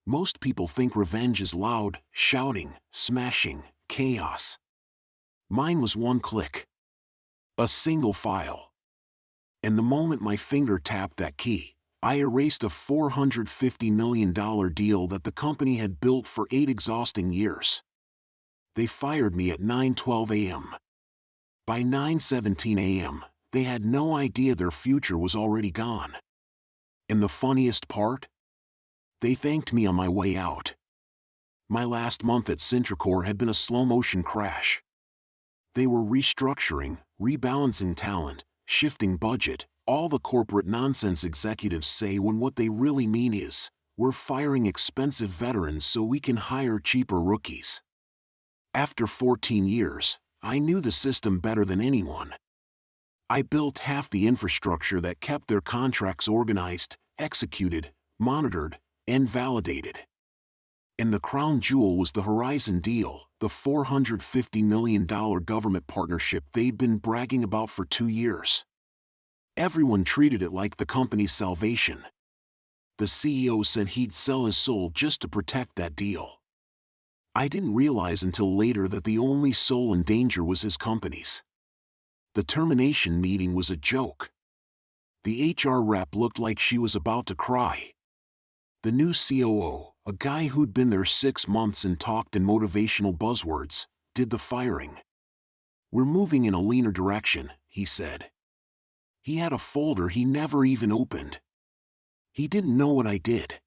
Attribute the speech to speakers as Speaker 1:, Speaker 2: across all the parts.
Speaker 1: Most people think revenge is loud, shouting, smashing, chaos. Mine was one click. A single file. And the moment my finger tapped that key, I erased a $450 million deal that the company had built for 8 exhausting years. They fired me at 9:12 a.m. By 9:17 a.m., they had no idea their future was already gone. And the funniest part? They thanked me on my way out. My last month at Centricor had been a slow-motion crash. They were restructuring, rebalancing talent, shifting budget, all the corporate nonsense executives say when what they really mean is, we're firing expensive veterans so we can hire cheaper rookies. After 14 years, I knew the system better than anyone. I built half the infrastructure that kept their contracts organized, executed, monitored, and validated. And the crown jewel was the Horizon deal, the $450 million government partnership they'd been bragging about for 2 years. Everyone treated it like the company's salvation. The CEO said he'd sell his soul just to protect that deal. I didn't realize until later that the only soul in danger was his company's. The termination meeting was a joke. The HR rep looked like she was about to cry. The new COO, a guy who'd been there 6 months and talked in motivational buzzwords, did the firing. "We're moving in a leaner direction," he said. He had a folder he never even opened. He didn't know what I did.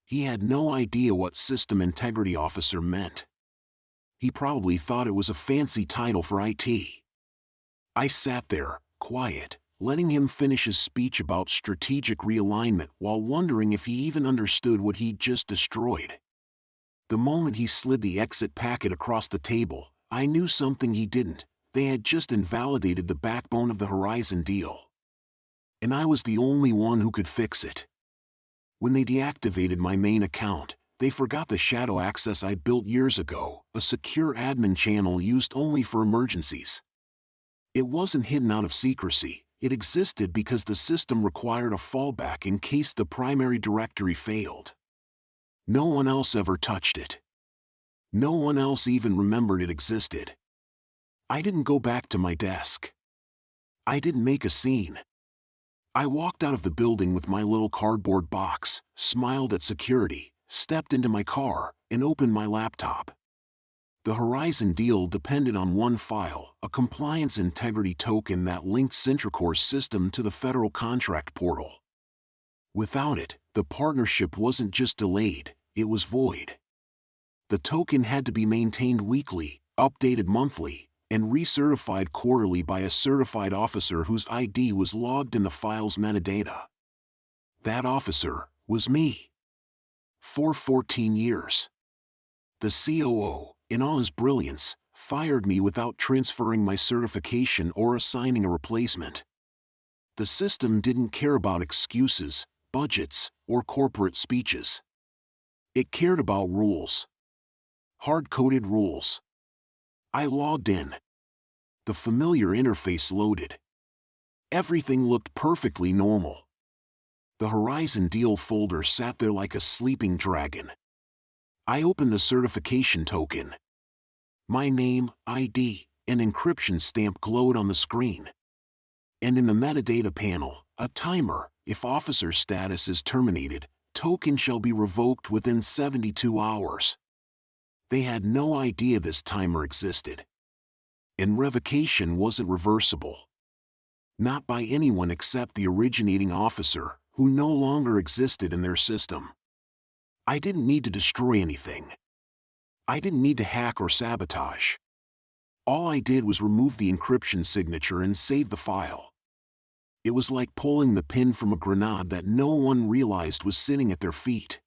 Speaker 1: He had no idea what System Integrity Officer meant. He probably thought it was a fancy title for IT. I sat there, quiet, letting him finish his speech about strategic realignment while wondering if he even understood what he'd just destroyed. The moment he slid the exit packet across the table, I knew something he didn't. They had just invalidated the backbone of the Horizon deal. And I was the only one who could fix it. When they deactivated my main account, they forgot the shadow access I built years ago, a secure admin channel used only for emergencies. It wasn't hidden out of secrecy, it existed because the system required a fallback in case the primary directory failed. No one else ever touched it. No one else even remembered it existed. I didn't go back to my desk. I didn't make a scene. I walked out of the building with my little cardboard box, smiled at security, stepped into my car, and opened my laptop. The Horizon deal depended on one file, a compliance integrity token that linked Centricor's system to the federal contract portal. Without it, the partnership wasn't just delayed, it was void. The token had to be maintained weekly, updated monthly, and recertified quarterly by a certified officer whose ID was logged in the file's metadata. That officer was me. For 14 years. The COO, in all his brilliance, fired me without transferring my certification or assigning a replacement. The system didn't care about excuses, budgets, or corporate speeches. It cared about rules. Hard-coded rules. I logged in. The familiar interface loaded. Everything looked perfectly normal. The Horizon deal folder sat there like a sleeping dragon. I opened the certification token. My name, ID, and encryption stamp glowed on the screen. And in the metadata panel, a timer: if officer status is terminated, token shall be revoked within 72 hours. They had no idea this timer existed. And revocation wasn't reversible. Not by anyone except the originating officer, who no longer existed in their system. I didn't need to destroy anything. I didn't need to hack or sabotage. All I did was remove the encryption signature and save the file. It was like pulling the pin from a grenade that no one realized was sitting at their feet.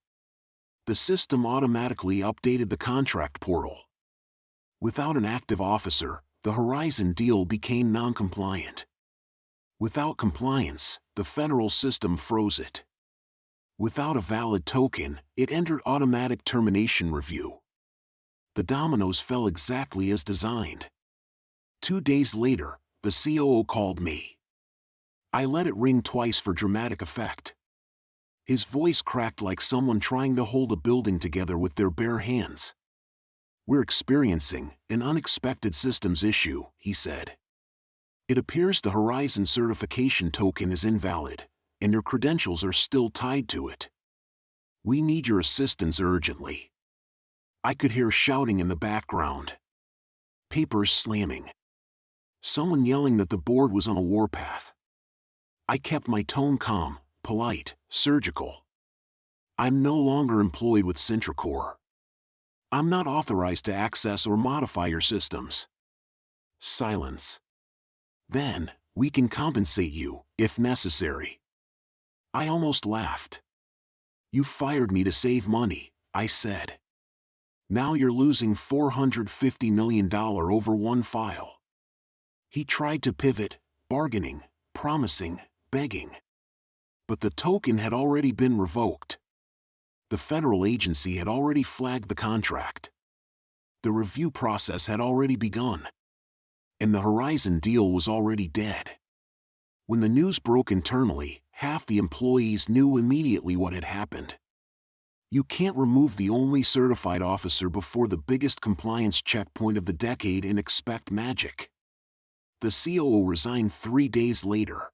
Speaker 1: The system automatically updated the contract portal. Without an active officer, the Horizon deal became non-compliant. Without compliance, the federal system froze it. Without a valid token, it entered automatic termination review. The dominoes fell exactly as designed. 2 days later, the COO called me. I let it ring twice for dramatic effect. His voice cracked like someone trying to hold a building together with their bare hands. "We're experiencing an unexpected systems issue," he said. "It appears the Horizon certification token is invalid, and your credentials are still tied to it. We need your assistance urgently." I could hear shouting in the background. Papers slamming. Someone yelling that the board was on a warpath. I kept my tone calm, polite, surgical. "I'm no longer employed with Centricore. I'm not authorized to access or modify your systems." Silence. "Then, we can compensate you, if necessary." I almost laughed. "You fired me to save money," I said. "Now you're losing $450 million over one file." He tried to pivot, bargaining, promising, begging. But the token had already been revoked. The federal agency had already flagged the contract. The review process had already begun. And the Horizon deal was already dead. When the news broke internally, half the employees knew immediately what had happened. You can't remove the only certified officer before the biggest compliance checkpoint of the decade and expect magic. The COO resigned 3 days later.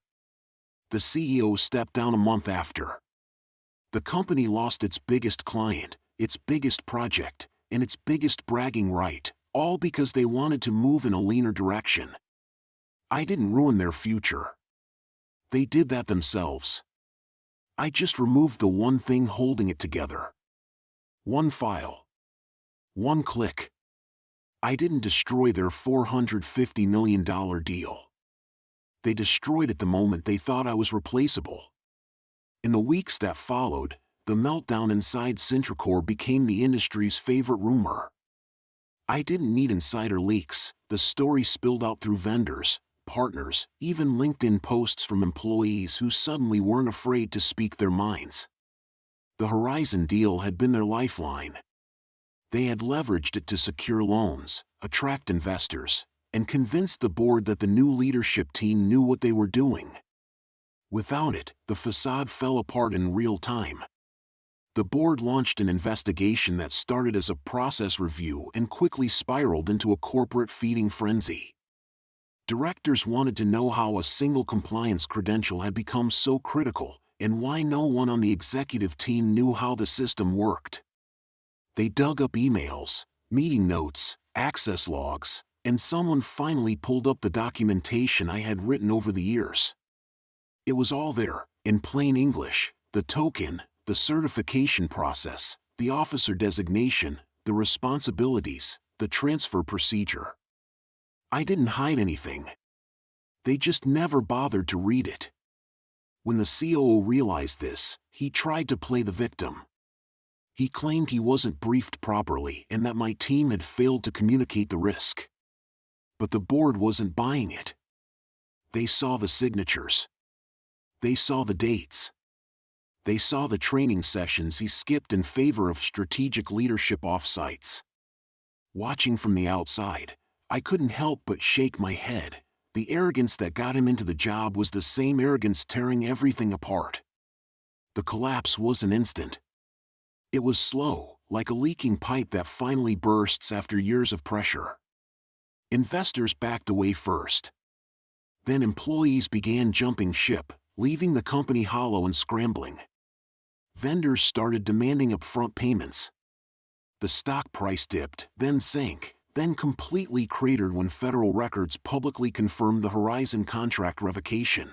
Speaker 1: The CEO stepped down a month after. The company lost its biggest client, its biggest project, and its biggest bragging right, all because they wanted to move in a leaner direction. I didn't ruin their future. They did that themselves. I just removed the one thing holding it together. One file. One click. I didn't destroy their $450 million deal. They destroyed it the moment they thought I was replaceable. In the weeks that followed, the meltdown inside Centricore became the industry's favorite rumor. I didn't need insider leaks. The story spilled out through vendors, partners, even LinkedIn posts from employees who suddenly weren't afraid to speak their minds. The Horizon deal had been their lifeline. They had leveraged it to secure loans, attract investors, and convince the board that the new leadership team knew what they were doing. Without it, the facade fell apart in real time. The board launched an investigation that started as a process review and quickly spiraled into a corporate feeding frenzy. Directors wanted to know how a single compliance credential had become so critical, and why no one on the executive team knew how the system worked. They dug up emails, meeting notes, access logs, and someone finally pulled up the documentation I had written over the years. It was all there, in plain English: the token, the certification process, the officer designation, the responsibilities, the transfer procedure. I didn't hide anything. They just never bothered to read it. When the COO realized this, he tried to play the victim. He claimed he wasn't briefed properly and that my team had failed to communicate the risk. But the board wasn't buying it. They saw the signatures. They saw the dates. They saw the training sessions he skipped in favor of strategic leadership offsites. Watching from the outside, I couldn't help but shake my head. The arrogance that got him into the job was the same arrogance tearing everything apart. The collapse wasn't instant. It was slow, like a leaking pipe that finally bursts after years of pressure. Investors backed away first. Then employees began jumping ship, leaving the company hollow and scrambling. Vendors started demanding upfront payments. The stock price dipped, then sank, then completely cratered when federal records publicly confirmed the Horizon contract revocation.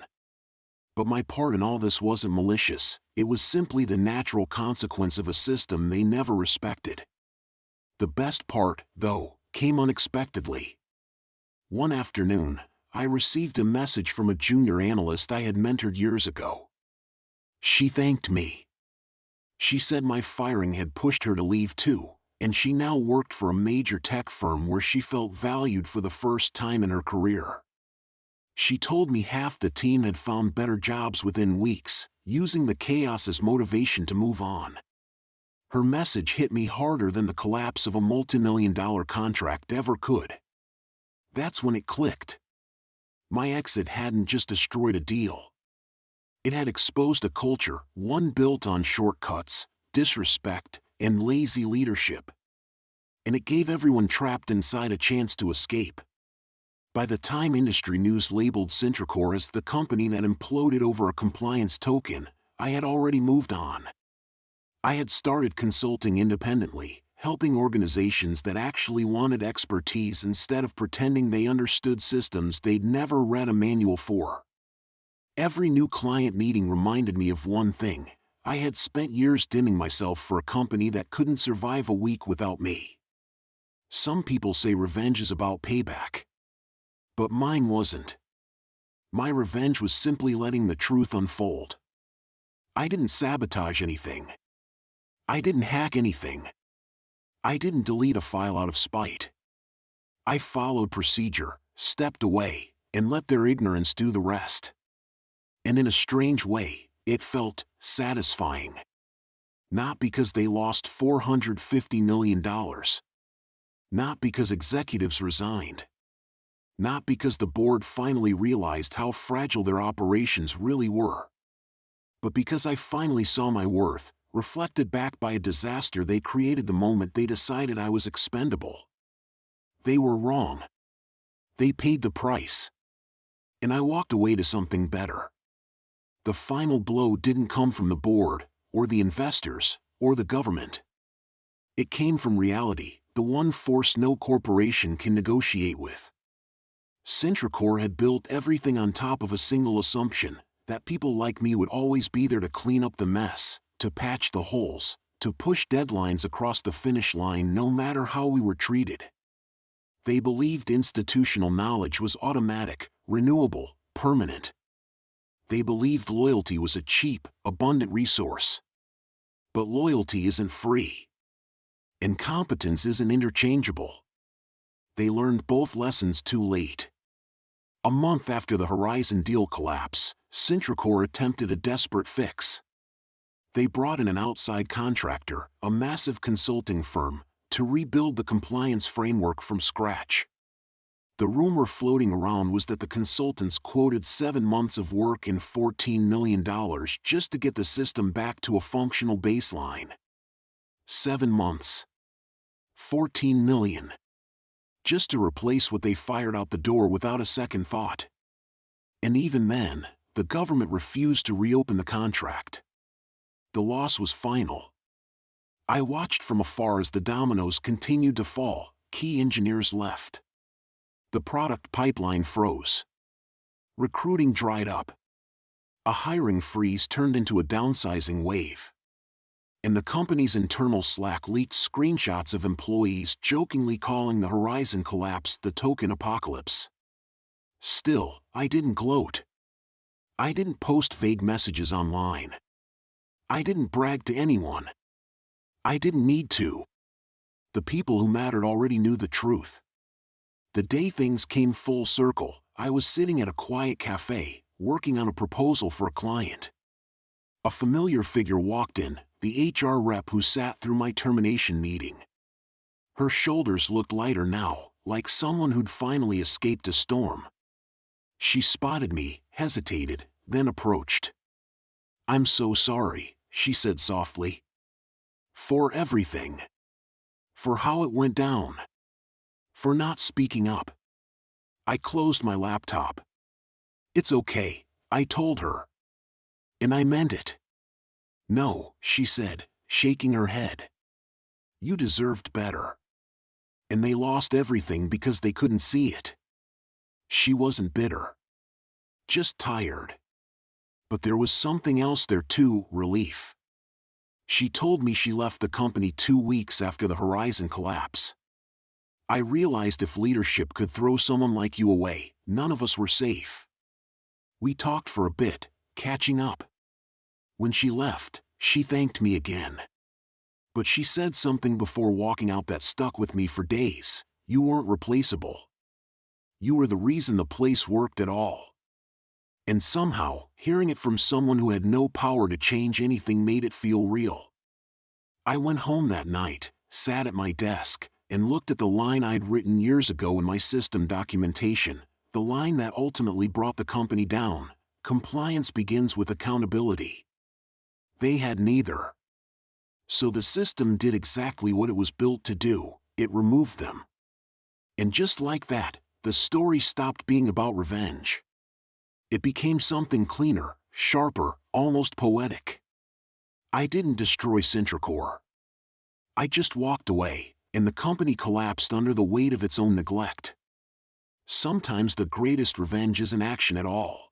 Speaker 1: But my part in all this wasn't malicious. It was simply the natural consequence of a system they never respected. The best part, though, came unexpectedly. One afternoon, I received a message from a junior analyst I had mentored years ago. She thanked me. She said my firing had pushed her to leave too, and she now worked for a major tech firm where she felt valued for the first time in her career. She told me half the team had found better jobs within weeks, using the chaos as motivation to move on. Her message hit me harder than the collapse of a multi-million-dollar contract ever could. That's when it clicked. My exit hadn't just destroyed a deal. It had exposed a culture, one built on shortcuts, disrespect, and lazy leadership. And it gave everyone trapped inside a chance to escape. By the time industry news labeled Centricor as the company that imploded over a compliance token, I had already moved on. I had started consulting independently, helping organizations that actually wanted expertise instead of pretending they understood systems they'd never read a manual for. Every new client meeting reminded me of one thing: I had spent years dimming myself for a company that couldn't survive a week without me. Some people say revenge is about payback. But mine wasn't. My revenge was simply letting the truth unfold. I didn't sabotage anything. I didn't hack anything. I didn't delete a file out of spite. I followed procedure, stepped away, and let their ignorance do the rest. And in a strange way, it felt satisfying. Not because they lost $450 million. Not because executives resigned. Not because the board finally realized how fragile their operations really were. But because I finally saw my worth, reflected back by a disaster they created the moment they decided I was expendable. They were wrong. They paid the price. And I walked away to something better. The final blow didn't come from the board, or the investors, or the government. It came from reality, the one force no corporation can negotiate with. Centricor had built everything on top of a single assumption: that people like me would always be there to clean up the mess, to patch the holes, to push deadlines across the finish line no matter how we were treated. They believed institutional knowledge was automatic, renewable, permanent. They believed loyalty was a cheap, abundant resource. But loyalty isn't free. And competence isn't interchangeable. They learned both lessons too late. A month after the Horizon deal collapse, Centricor attempted a desperate fix. They brought in an outside contractor, a massive consulting firm, to rebuild the compliance framework from scratch. The rumor floating around was that the consultants quoted 7 months of work and $14 million just to get the system back to a functional baseline. 7 months. 14 million. Just to replace what they fired out the door without a second thought. And even then, the government refused to reopen the contract. The loss was final. I watched from afar as the dominoes continued to fall. Key engineers left. The product pipeline froze. Recruiting dried up. A hiring freeze turned into a downsizing wave. And the company's internal Slack leaked screenshots of employees jokingly calling the Horizon collapse the token apocalypse. Still, I didn't gloat. I didn't post vague messages online. I didn't brag to anyone. I didn't need to. The people who mattered already knew the truth. The day things came full circle, I was sitting at a quiet cafe, working on a proposal for a client. A familiar figure walked in, the HR rep who sat through my termination meeting. Her shoulders looked lighter now, like someone who'd finally escaped a storm. She spotted me, hesitated, then approached. "I'm so sorry," she said softly. "For everything. For how it went down. For not speaking up." I closed my laptop. "It's okay," I told her. And I meant it. "No," she said, shaking her head. "You deserved better. And they lost everything because they couldn't see it." She wasn't bitter. Just tired. But there was something else there too: relief. She told me she left the company 2 weeks after the Horizon collapse. I realized if leadership could throw someone like you away, none of us were safe. We talked for a bit, catching up. When she left, she thanked me again. But she said something before walking out that stuck with me for days: "You weren't replaceable. You were the reason the place worked at all." And somehow, hearing it from someone who had no power to change anything made it feel real. I went home that night, sat at my desk, and looked at the line I'd written years ago in my system documentation, the line that ultimately brought the company down: compliance begins with accountability. They had neither. So the system did exactly what it was built to do, it removed them. And just like that, the story stopped being about revenge. It became something cleaner, sharper, almost poetic. I didn't destroy Sintracore. I just walked away, and the company collapsed under the weight of its own neglect. Sometimes the greatest revenge isn't action at all.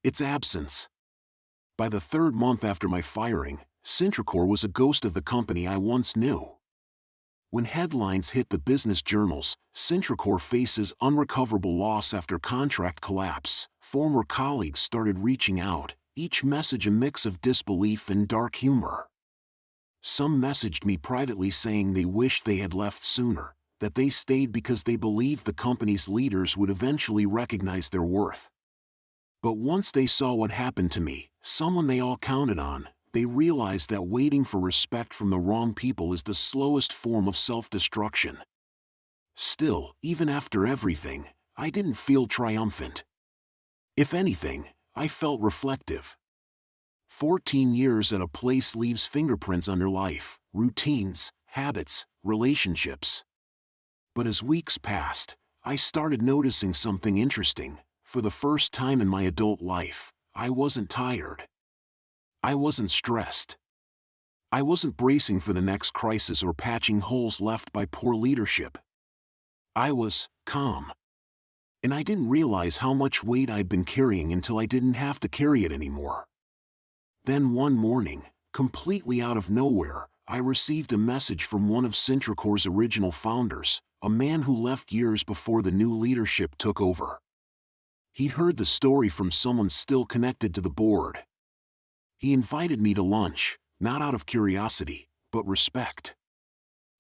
Speaker 1: It's absence. By the third month after my firing, Sintracore was a ghost of the company I once knew. When headlines hit the business journals, Sintracore faces unrecoverable loss after contract collapse, former colleagues started reaching out, each message a mix of disbelief and dark humor. Some messaged me privately saying they wished they had left sooner, that they stayed because they believed the company's leaders would eventually recognize their worth. But once they saw what happened to me, someone they all counted on, they realized that waiting for respect from the wrong people is the slowest form of self-destruction. Still, even after everything, I didn't feel triumphant. If anything, I felt reflective. 14 years at a place leaves fingerprints on your life, routines, habits, relationships. But as weeks passed, I started noticing something interesting. For the first time in my adult life, I wasn't tired. I wasn't stressed. I wasn't bracing for the next crisis or patching holes left by poor leadership. I was calm. And I didn't realize how much weight I'd been carrying until I didn't have to carry it anymore. Then one morning, completely out of nowhere, I received a message from one of Sintracore's original founders, a man who left years before the new leadership took over. He'd heard the story from someone still connected to the board. He invited me to lunch, not out of curiosity, but respect.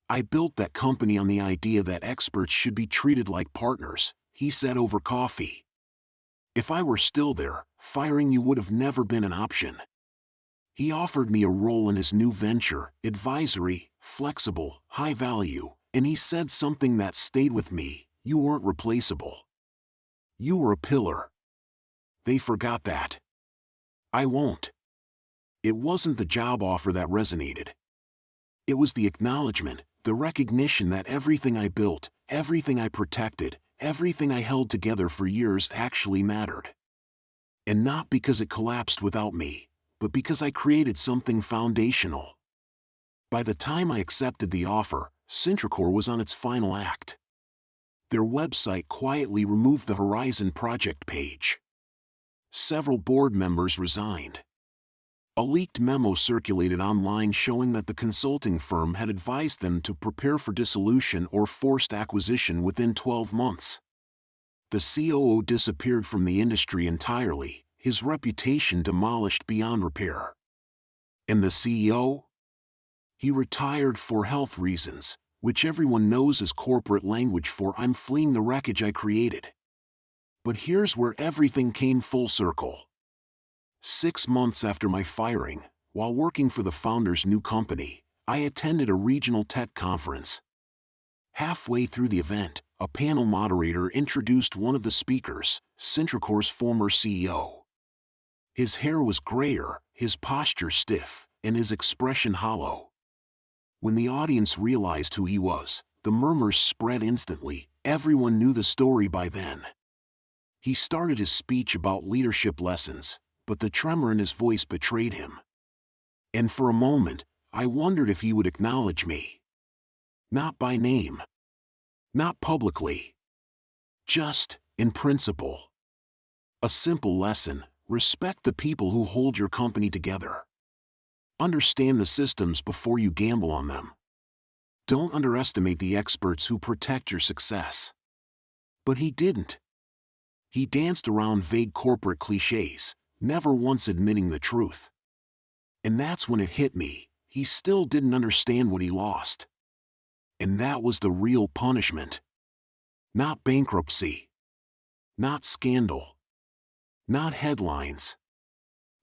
Speaker 1: I built that company on the idea that experts should be treated like partners, he said over coffee. If I were still there, firing you would have never been an option. He offered me a role in his new venture, advisory, flexible, high value, and he said something that stayed with me: you weren't replaceable. You were a pillar. They forgot that. I won't. It wasn't the job offer that resonated. It was the acknowledgement, the recognition that everything I built, everything I protected, everything I held together for years actually mattered. And not because it collapsed without me, but because I created something foundational. By the time I accepted the offer, Sintracore was on its final act. Their website quietly removed the Horizon project page. Several board members resigned. A leaked memo circulated online showing that the consulting firm had advised them to prepare for dissolution or forced acquisition within 12 months. The COO disappeared from the industry entirely, his reputation demolished beyond repair. And the CEO? He retired for health reasons, which everyone knows is corporate language for "I'm fleeing the wreckage I created." But here's where everything came full circle. 6 months after my firing, while working for the founder's new company, I attended a regional tech conference. Halfway through the event, a panel moderator introduced one of the speakers, Sintracore's former CEO. His hair was grayer, his posture stiff, and his expression hollow. When the audience realized who he was, the murmurs spread instantly. Everyone knew the story by then. He started his speech about leadership lessons, but the tremor in his voice betrayed him. And for a moment, I wondered if he would acknowledge me. Not by name. Not publicly. Just, in principle. A simple lesson: respect the people who hold your company together. Understand the systems before you gamble on them. Don't underestimate the experts who protect your success. But he didn't. He danced around vague corporate cliches, never once admitting the truth. And that's when it hit me: he still didn't understand what he lost. And that was the real punishment. Not bankruptcy. Not scandal. Not headlines.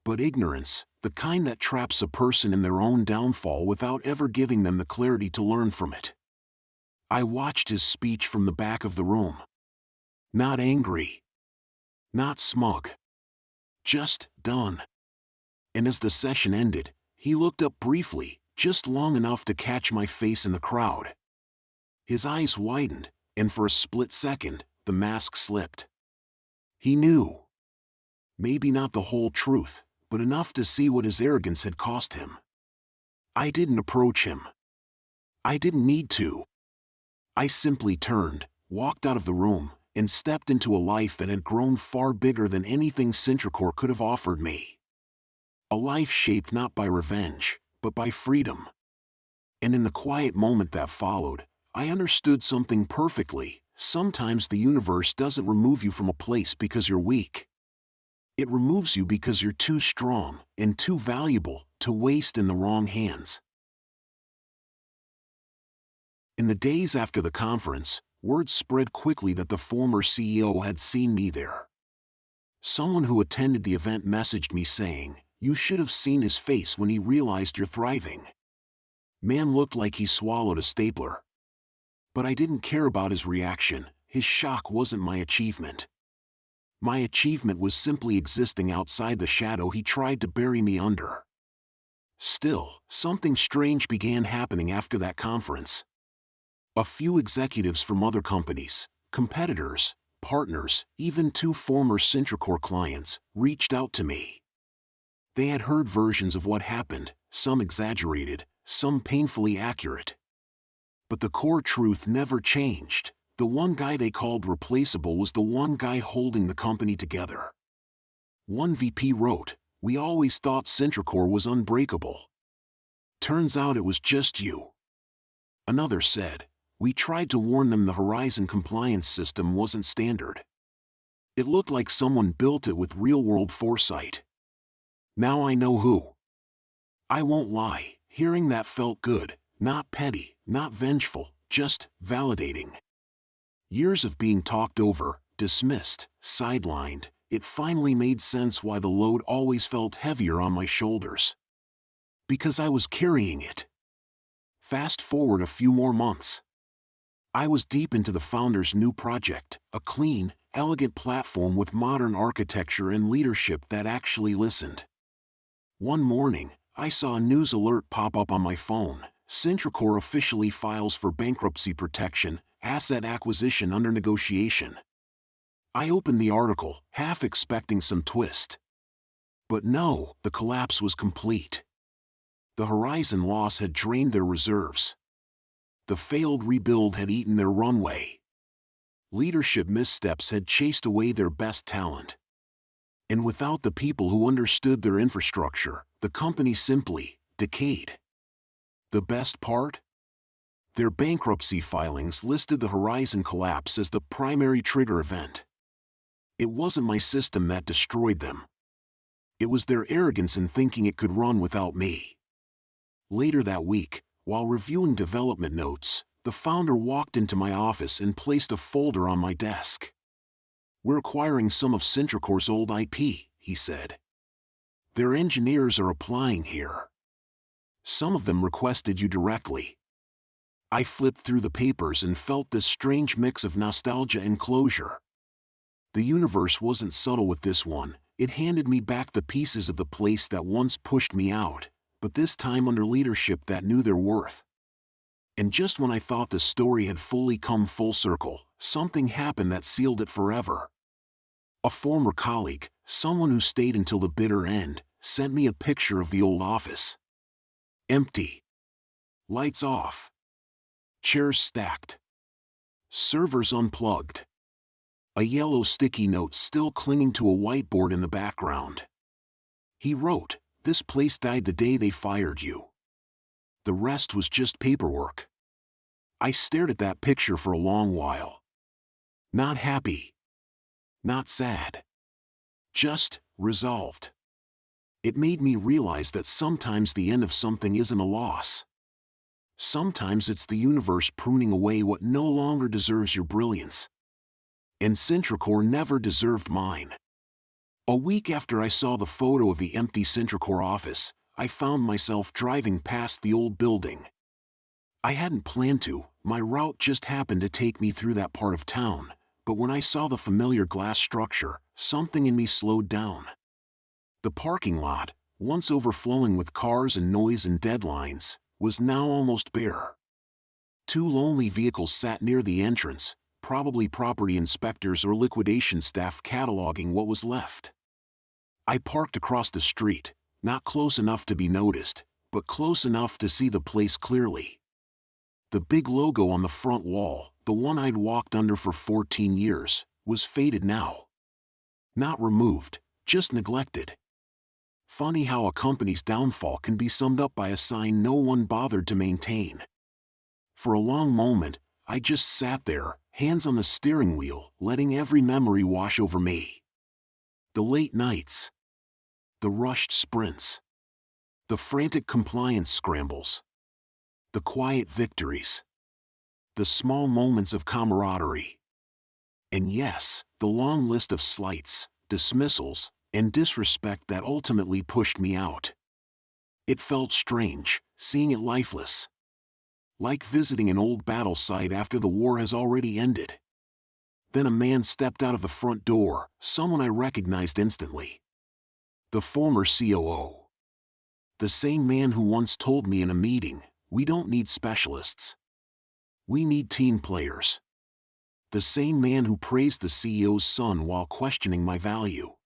Speaker 1: But ignorance, the kind that traps a person in their own downfall without ever giving them the clarity to learn from it. I watched his speech from the back of the room. Not angry. Not smug. Just done. And as the session ended, he looked up briefly, just long enough to catch my face in the crowd. His eyes widened, and for a split second, the mask slipped. He knew. Maybe not the whole truth, but enough to see what his arrogance had cost him. I didn't approach him. I didn't need to. I simply turned, walked out of the room, and stepped into a life that had grown far bigger than anything Centricor could have offered me. A life shaped not by revenge, but by freedom. And in the quiet moment that followed, I understood something perfectly. Sometimes the universe doesn't remove you from a place because you're weak. It removes you because you're too strong and too valuable to waste in the wrong hands. In the days after the conference, word spread quickly that the former CEO had seen me there. Someone who attended the event messaged me saying, "You should have seen his face when he realized you're thriving." Man looked like he swallowed a stapler. But I didn't care about his reaction. His shock wasn't my achievement. My achievement was simply existing outside the shadow he tried to bury me under. Still, something strange began happening after that conference. A few executives from other companies, competitors, partners, even 2 former Centricor clients, reached out to me. They had heard versions of what happened, some exaggerated, some painfully accurate. But the core truth never changed. The one guy they called replaceable was the one guy holding the company together. One VP wrote, "We always thought Centricor was unbreakable. Turns out it was just you." Another said, "We tried to warn them the Horizon compliance system wasn't standard. It looked like someone built it with real-world foresight. Now I know who." I won't lie, hearing that felt good. Not petty, not vengeful, just validating. Years of being talked over, dismissed, sidelined, it finally made sense why the load always felt heavier on my shoulders. Because I was carrying it. Fast forward a few more months. I was deep into the founder's new project, a clean, elegant platform with modern architecture and leadership that actually listened. One morning, I saw a news alert pop up on my phone. Centricor officially files for bankruptcy protection, asset acquisition under negotiation. I opened the article, half expecting some twist. But no, the collapse was complete. The Horizon loss had drained their reserves. The failed rebuild had eaten their runway. Leadership missteps had chased away their best talent. And without the people who understood their infrastructure, the company simply decayed. The best part? Their bankruptcy filings listed the Horizon collapse as the primary trigger event. It wasn't my system that destroyed them. It was their arrogance in thinking it could run without me. Later that week, while reviewing development notes, the founder walked into my office and placed a folder on my desk. "We're acquiring some of Centricor's old IP," he said. "Their engineers are applying here. Some of them requested you directly." I flipped through the papers and felt this strange mix of nostalgia and closure. The universe wasn't subtle with this one. It handed me back the pieces of the place that once pushed me out, but this time under leadership that knew their worth. And just when I thought the story had fully come full circle, something happened that sealed it forever. A former colleague, someone who stayed until the bitter end, sent me a picture of the old office. Empty. Lights off. Chairs stacked. Servers unplugged. A yellow sticky note still clinging to a whiteboard in the background. He wrote, "This place died the day they fired you. The rest was just paperwork." I stared at that picture for a long while. Not happy. Not sad. Just resolved. It made me realize that sometimes the end of something isn't a loss. Sometimes it's the universe pruning away what no longer deserves your brilliance. And Centricor never deserved mine. A week after I saw the photo of the empty Centricor office, I found myself driving past the old building. I hadn't planned to, my route just happened to take me through that part of town, but when I saw the familiar glass structure, something in me slowed down. The parking lot, once overflowing with cars and noise and deadlines, was now almost bare. 2 lonely vehicles sat near the entrance, probably property inspectors or liquidation staff cataloging what was left. I parked across the street, not close enough to be noticed, but close enough to see the place clearly. The big logo on the front wall, the one I'd walked under for 14 years, was faded now. Not removed, just neglected. Funny how a company's downfall can be summed up by a sign no one bothered to maintain. For a long moment, I just sat there, hands on the steering wheel, letting every memory wash over me. The late nights. The rushed sprints. The frantic compliance scrambles. The quiet victories. The small moments of camaraderie. And yes, the long list of slights, dismissals, and disrespect that ultimately pushed me out. It felt strange, seeing it lifeless. Like visiting an old battle site after the war has already ended. Then a man stepped out of the front door, someone I recognized instantly. The former COO. The same man who once told me in a meeting, "We don't need specialists. We need team players." The same man who praised the CEO's son while questioning my value.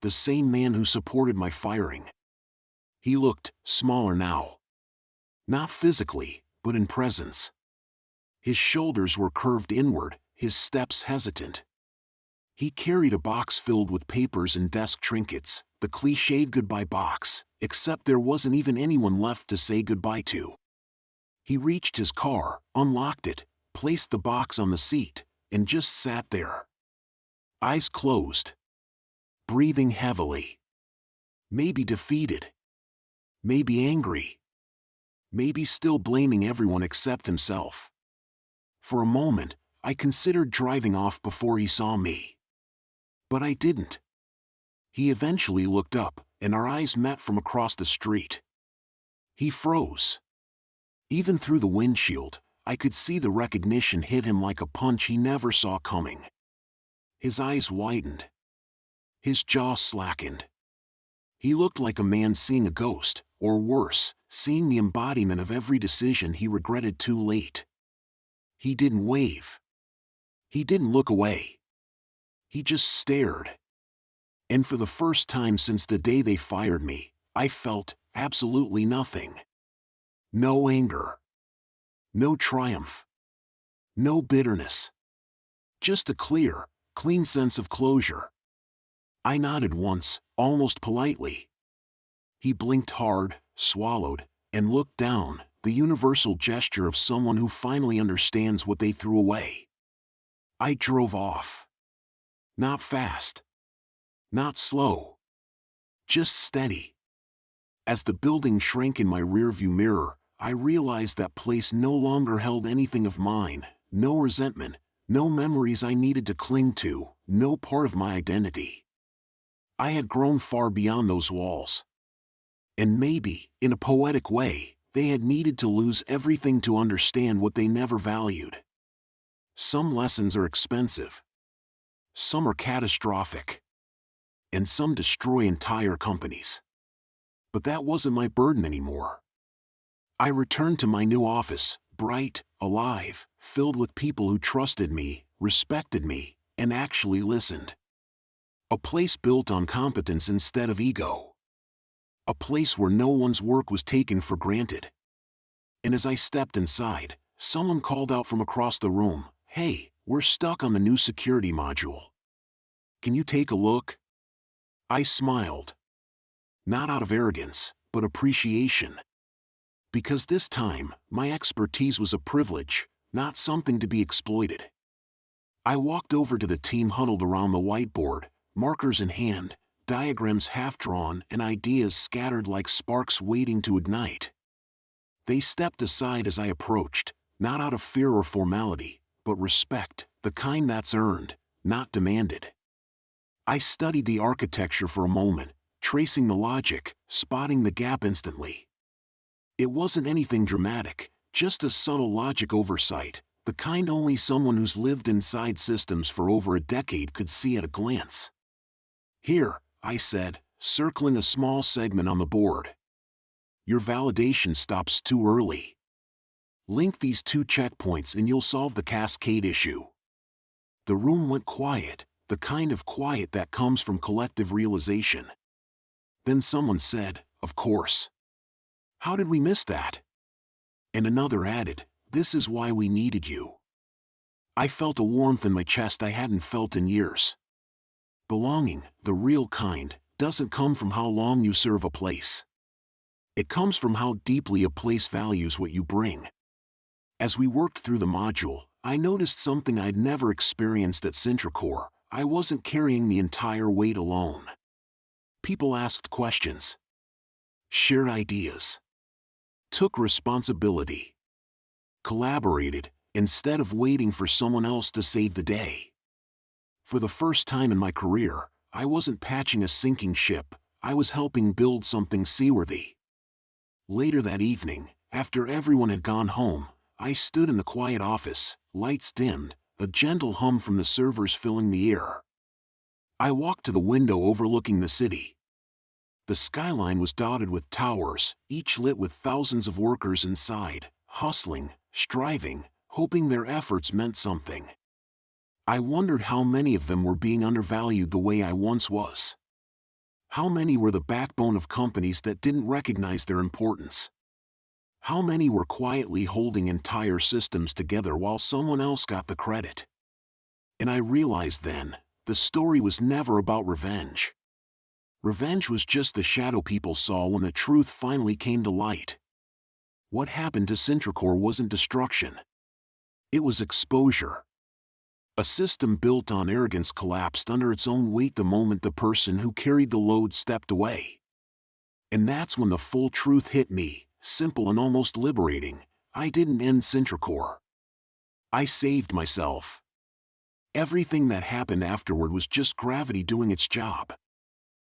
Speaker 1: The same man who supported my firing. He looked smaller now. Not physically, but in presence. His shoulders were curved inward, his steps hesitant. He carried a box filled with papers and desk trinkets, the cliched goodbye box, except there wasn't even anyone left to say goodbye to. He reached his car, unlocked it, placed the box on the seat, and just sat there. Eyes closed. Breathing heavily. Maybe defeated. Maybe angry. Maybe still blaming everyone except himself. For a moment, I considered driving off before he saw me. But I didn't. He eventually looked up, and our eyes met from across the street. He froze. Even through the windshield, I could see the recognition hit him like a punch he never saw coming. His eyes widened. His jaw slackened. He looked like a man seeing a ghost, or worse, seeing the embodiment of every decision he regretted too late. He didn't wave. He didn't look away. He just stared. And for the first time since the day they fired me, I felt absolutely nothing. No anger. No triumph. No bitterness. Just a clear, clean sense of closure. I nodded once, almost politely. He blinked hard, swallowed, and looked down, the universal gesture of someone who finally understands what they threw away. I drove off. Not fast. Not slow. Just steady. As the building shrank in my rearview mirror, I realized that place no longer held anything of mine, no resentment, no memories I needed to cling to, no part of my identity. I had grown far beyond those walls. And maybe, in a poetic way, they had needed to lose everything to understand what they never valued. Some lessons are expensive. Some are catastrophic. And some destroy entire companies. But that wasn't my burden anymore. I returned to my new office, bright, alive, filled with people who trusted me, respected me, and actually listened. A place built on competence instead of ego. A place where no one's work was taken for granted. And as I stepped inside, someone called out from across the room, "Hey, we're stuck on the new security module. Can you take a look?" I smiled. Not out of arrogance, but appreciation. Because this time, my expertise was a privilege, not something to be exploited. I walked over to the team huddled around the whiteboard, markers in hand, diagrams half-drawn and ideas scattered like sparks waiting to ignite. They stepped aside as I approached, not out of fear or formality, but respect, the kind that's earned, not demanded. I studied the architecture for a moment, tracing the logic, spotting the gap instantly. It wasn't anything dramatic, just a subtle logic oversight, the kind only someone who's lived inside systems for over a decade could see at a glance. "Here," I said, circling a small segment on the board. Your validation stops too early. Link these 2 checkpoints and you'll solve the cascade issue. The room went quiet, the kind of quiet that comes from collective realization. Then someone said, "Of course. How did we miss that?" And another added, "This is why we needed you." I felt a warmth in my chest I hadn't felt in years. Belonging, the real kind, doesn't come from how long you serve a place. It comes from how deeply a place values what you bring. As we worked through the module, I noticed something I'd never experienced at Sintracore. I wasn't carrying the entire weight alone. People asked questions, shared ideas, took responsibility, collaborated, instead of waiting for someone else to save the day. For the first time in my career, I wasn't patching a sinking ship, I was helping build something seaworthy. Later that evening, after everyone had gone home, I stood in the quiet office, lights dimmed, a gentle hum from the servers filling the air. I walked to the window overlooking the city. The skyline was dotted with towers, each lit with thousands of workers inside, hustling, striving, hoping their efforts meant something. I wondered how many of them were being undervalued the way I once was. How many were the backbone of companies that didn't recognize their importance? How many were quietly holding entire systems together while someone else got the credit? And I realized then, the story was never about revenge. Revenge was just the shadow people saw when the truth finally came to light. What happened to Sintracore wasn't destruction. It was exposure. A system built on arrogance collapsed under its own weight the moment the person who carried the load stepped away. And that's when the full truth hit me, simple and almost liberating. I didn't end Sintracore. I saved myself. Everything that happened afterward was just gravity doing its job.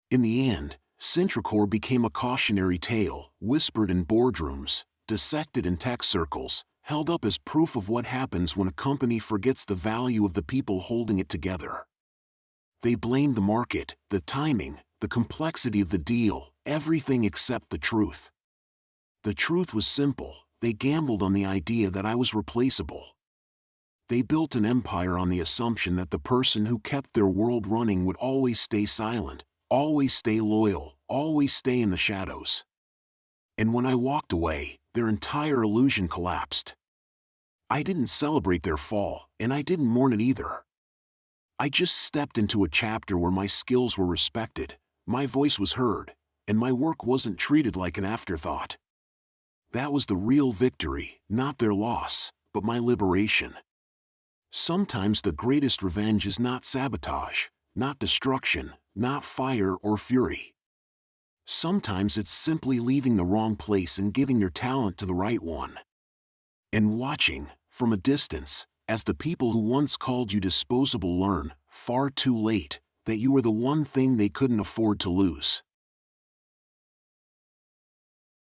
Speaker 1: In the end, Sintracore became a cautionary tale, whispered in boardrooms, dissected in tech circles, held up as proof of what happens when a company forgets the value of the people holding it together. They blamed the market, the timing, the complexity of the deal, everything except the truth. The truth was simple: they gambled on the idea that I was replaceable. They built an empire on the assumption that the person who kept their world running would always stay silent, always stay loyal, always stay in the shadows. And when I walked away, their entire illusion collapsed. I didn't celebrate their fall, and I didn't mourn it either. I just stepped into a chapter where my skills were respected, my voice was heard, and my work wasn't treated like an afterthought. That was the real victory, not their loss, but my liberation. Sometimes the greatest revenge is not sabotage, not destruction, not fire or fury. Sometimes it's simply leaving the wrong place and giving your talent to the right one. And watching, from a distance, as the people who once called you disposable learn, far too late, that you were the one thing they couldn't afford to lose.